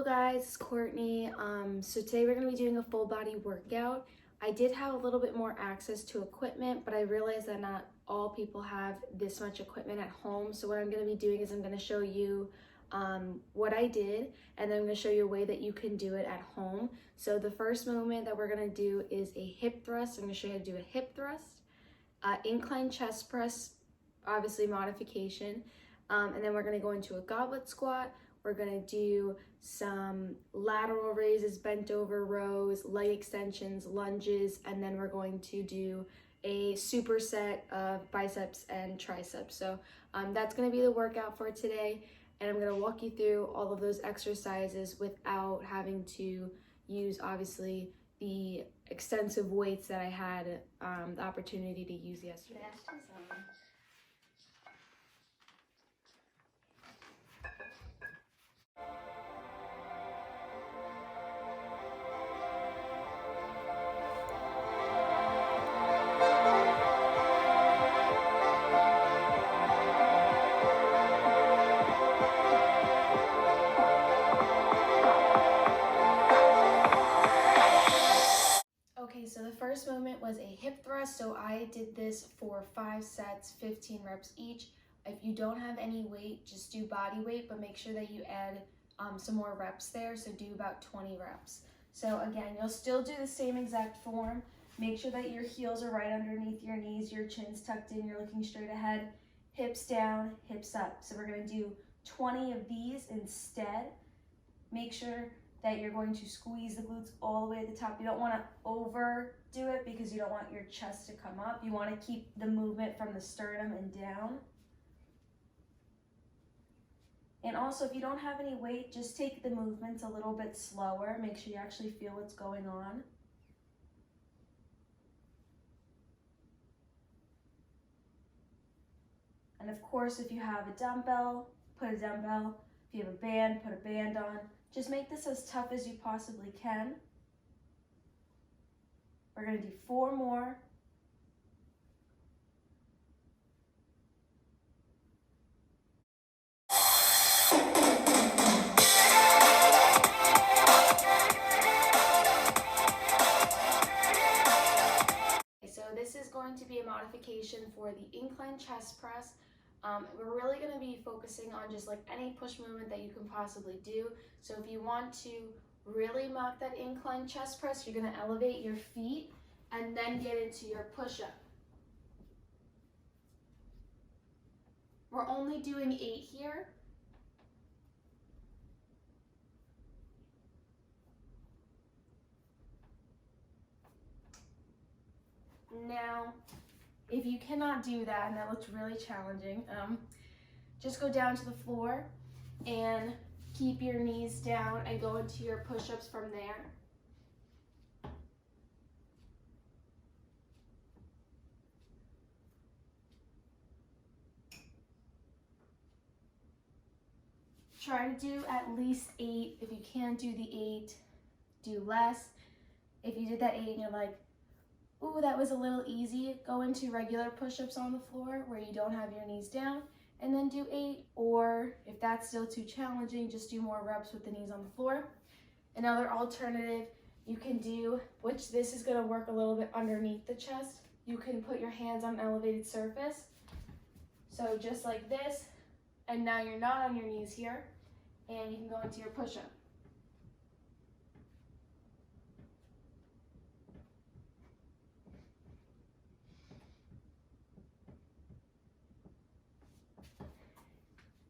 guys, it's Courtney. So today we're going to be doing a full body workout. I did have a little bit more access to equipment, but I realized that not all people have this much equipment at home. So what I'm going to be doing is I'm going to show you what I did, and then I'm going to show you a way that you can do it at home. So the first movement that we're going to do is a hip thrust. I'm going to show you how to do a hip thrust, incline chest press, obviously modification, and then we're going to go into a goblet squat. We're gonna do some lateral raises, bent over rows, leg extensions, lunges, and then we're going to do a superset of biceps and triceps. So that's gonna be the workout for today, and I'm gonna walk you through all of those exercises without having to use, obviously, the extensive weights that I had the opportunity to use yesterday. Okay, so the first movement was a hip thrust. So I did this for 5 sets, 15 reps each. If you don't have any weight, just do body weight, but make sure that you add some more reps there. So do about 20 reps. So again, you'll still do the same exact form. Make sure that your heels are right underneath your knees, your chin's tucked in, you're looking straight ahead, hips down, hips up. So we're gonna do 20 of these instead. Make sure that you're going to squeeze the glutes all the way at the top. You don't want to overdo it because you don't want your chest to come up. You want to keep the movement from the sternum and down. And also, if you don't have any weight, just take the movements a little bit slower. Make sure you actually feel what's going on. And of course, if you have a dumbbell, put a dumbbell. If you have a band, put a band on. Just make this as tough as you possibly can. We're going to do 4 more. So this is going to be a modification for the incline chest press. We're really going to be focusing on just like any push movement that you can possibly do. So if you want to really mock that incline chest press, you're going to elevate your feet and then get into your push-up. We're only doing 8 here. Now, if you cannot do that, and that looks really challenging, just go down to the floor and keep your knees down and go into your push-ups from there. Try to do at least 8. If you can't do the 8, do less. If you did that 8 and you're like, ooh, that was a little easy, go into regular push-ups on the floor where you don't have your knees down, and then do 8, or if that's still too challenging, just do more reps with the knees on the floor. Another alternative you can do, which this is going to work a little bit underneath the chest, you can put your hands on an elevated surface. So just like this, and now you're not on your knees here, and you can go into your push-up.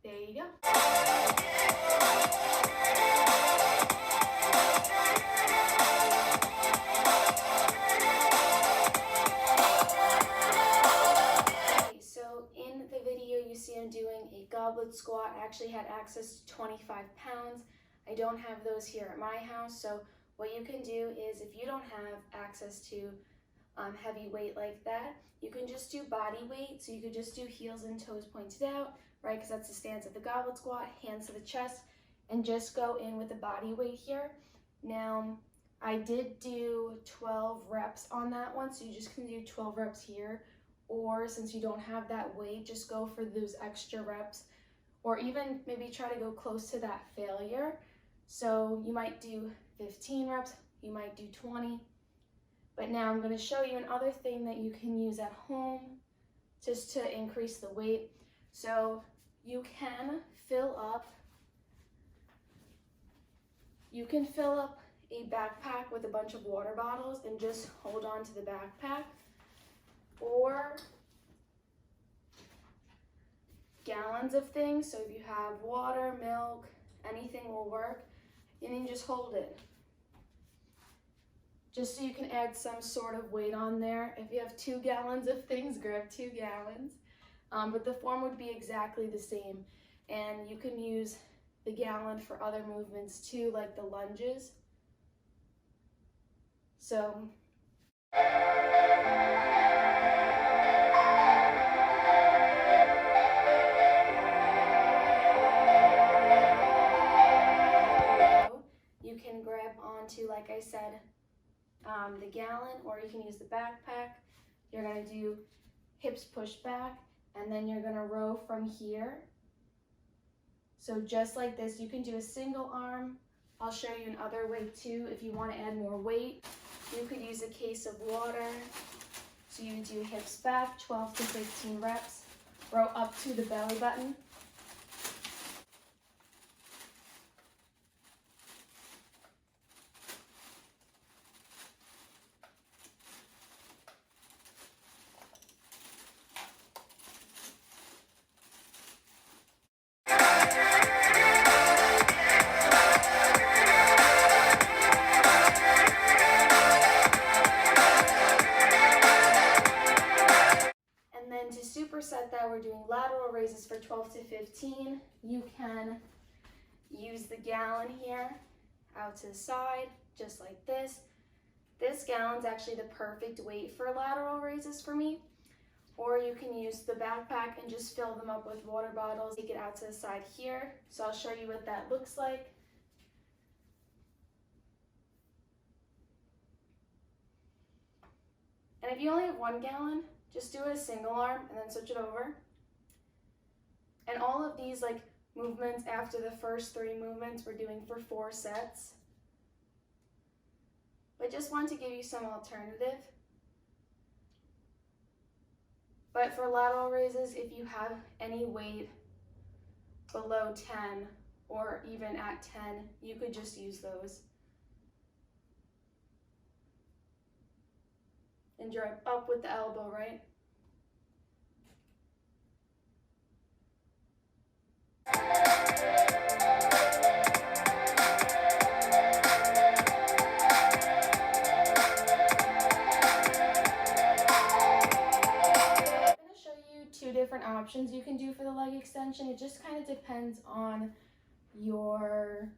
There you go. Okay, so in the video you see I'm doing a goblet squat. I actually had access to 25 pounds. I don't have those here at my house, so what you can do is if you don't have access to heavy weight like that, you can just do body weight. So you could just do heels and toes pointed out, right? Because that's the stance of the goblet squat, hands to the chest, and just go in with the body weight here. Now, I did do 12 reps on that one, so you just can do 12 reps here, or since you don't have that weight, just go for those extra reps, or even maybe try to go close to that failure So you might do 15 reps, you might do 20. But now I'm going to show you another thing that you can use at home just to increase the weight. So you can fill up a backpack with a bunch of water bottles and just hold on to the backpack, or gallons of things. So if you have water, milk, anything will work, and then just hold it. Just so you can add some sort of weight on there. If you have 2 gallons of things, grab 2 gallons. But the form would be exactly the same. And you can use the gallon for other movements too, like the lunges. So you can grab onto, like I said, the gallon, or you can use the backpack. You're going to do hips push back, and then you're going to row from here. So just like this, you can do a single arm. I'll show you another way too. If you want to add more weight, you could use a case of water. So you do hips back, 12 to 15 reps. Row up to the belly button. Superset that, we're doing lateral raises for 12 to 15. You can use the gallon here out to the side, just like this. This gallon's actually the perfect weight for lateral raises for me. Or you can use the backpack and just fill them up with water bottles. Take it out to the side here. So I'll show you what that looks like. And if you only have 1 gallon, just do it a single arm and then switch it over. And all of these movements after the first 3 movements we're doing for 4 sets. But just want to give you some alternative. But for lateral raises, if you have any weight below 10 or even at 10, you could just use those. And drive up with the elbow, right? Different options you can do for the leg extension. It just kind of depends on your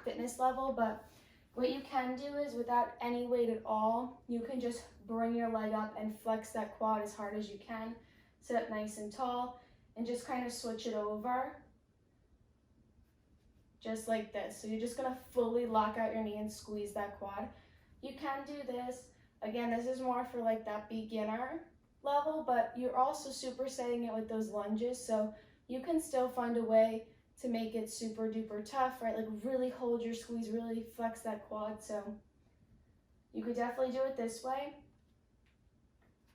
fitness level, but what you can do is, without any weight at all, you can just bring your leg up and flex that quad as hard as you can. Sit up nice and tall and just kind of switch it over just like this. So you're just going to fully lock out your knee and squeeze that quad. You can do this. Again, this is more for that beginner level, but you're also supersetting it with those lunges, so you can still find a way to make it super duper tough, right? Really hold your squeeze, really flex that quad. So you could definitely do it this way.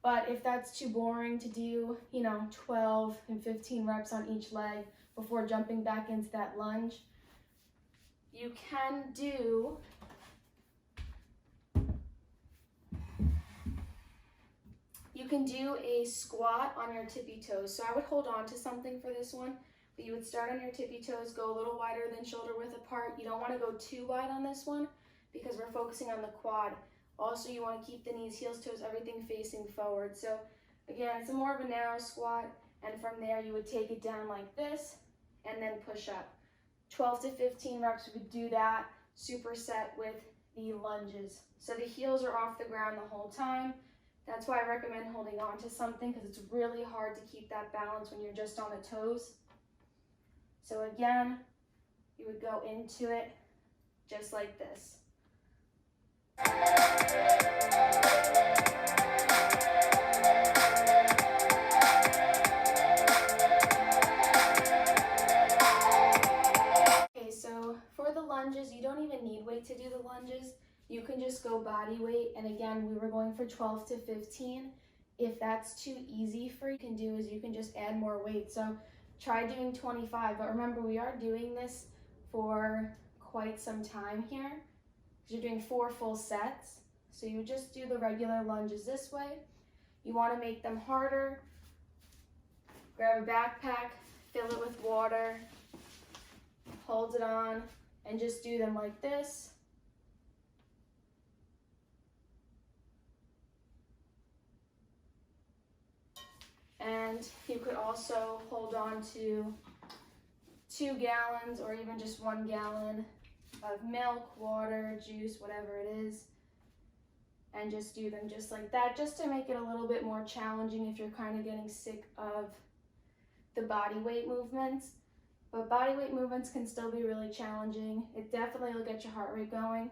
But if that's too boring to do, 12 and 15 reps on each leg before jumping back into that lunge, you can do a squat on your tippy toes. So I would hold on to something for this one, but you would start on your tippy toes, go a little wider than shoulder width apart. You don't want to go too wide on this one because we're focusing on the quad. Also, you want to keep the knees, heels, toes, everything facing forward. So again, it's more of a narrow squat, and from there you would take it down like this and then push up. 12 to 15 reps, we would do that, superset with the lunges. So the heels are off the ground the whole time. That's why I recommend holding on to something, because it's really hard to keep that balance when you're just on the toes. So again, you would go into it just like this. Okay, so for lunges, you don't even need weight to do the lunges. You can just go body weight. And again, we were going for 12 to 15. If that's too easy for you, can do is you can just add more weight. So try doing 25, but remember we are doing this for quite some time here. You're doing 4 full sets. So you just do the regular lunges this way. You want to make them harder. Grab a backpack, fill it with water, hold it on, and just do them like this. And you could also hold on to 2 gallons or even just 1 gallon of milk, water, juice, whatever it is, and just do them just like that, just to make it a little bit more challenging if you're kind of getting sick of the body weight movements. But body weight movements can still be really challenging. It definitely will get your heart rate going.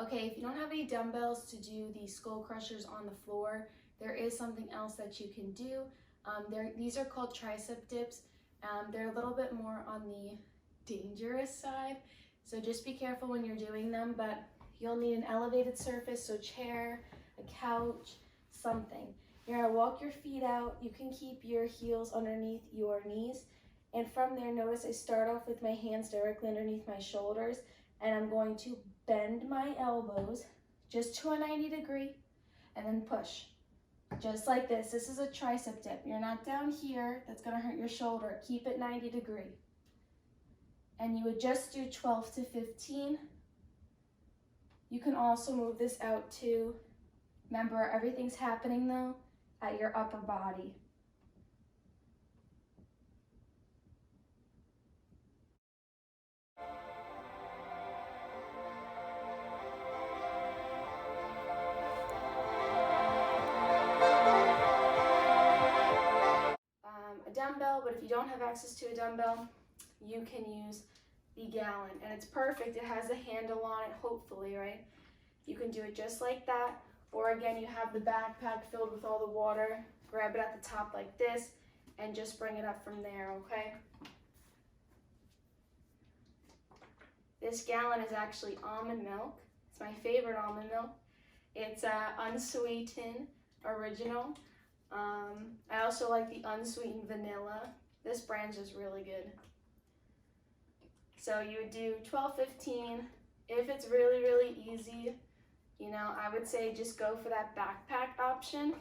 Okay, if you don't have any dumbbells to do the skull crushers on the floor, there is something else that you can do. These are called tricep dips. They're a little bit more on the dangerous side, so just be careful when you're doing them, but you'll need an elevated surface, so chair, a couch, something. You're gonna walk your feet out. You can keep your heels underneath your knees, and from there, notice I start off with my hands directly underneath my shoulders, and I'm going to bend my elbows just to a 90 degree and then push. Just like this. This is a tricep dip. You're not down here. That's going to hurt your shoulder. Keep it 90 degree. And you would just do 12 to 15. You can also move this out to, remember, everything's happening though at your upper body. A dumbbell, but if you don't have access to a dumbbell, you can use the gallon, and it's perfect. It has a handle on it, hopefully, right? You can do it just like that, or again, you have the backpack filled with all the water, grab it at the top like this, and just bring it up from there, okay? This gallon is actually almond milk. It's my favorite almond milk. It's unsweetened, original. I also like the unsweetened vanilla. This brand's just really good. So you would do 12, 15. If it's really, really easy, you know, I would say just go for that backpack option,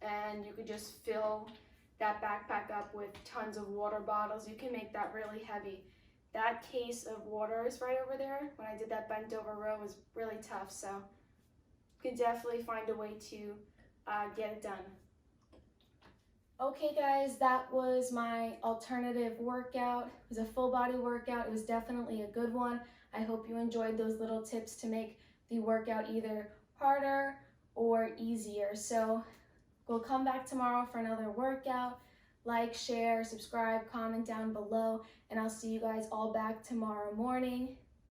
and you could just fill that backpack up with tons of water bottles. You can make that really heavy. That case of water is right over there. When I did that bent over row, it was really tough, so you could definitely find a way to get it done. Okay guys, that was my alternative workout. It was a full body workout. It was definitely a good one. I hope you enjoyed those little tips to make the workout either harder or easier. So we'll come back tomorrow for another workout. Like, share, subscribe, comment down below, and I'll see you guys all back tomorrow morning.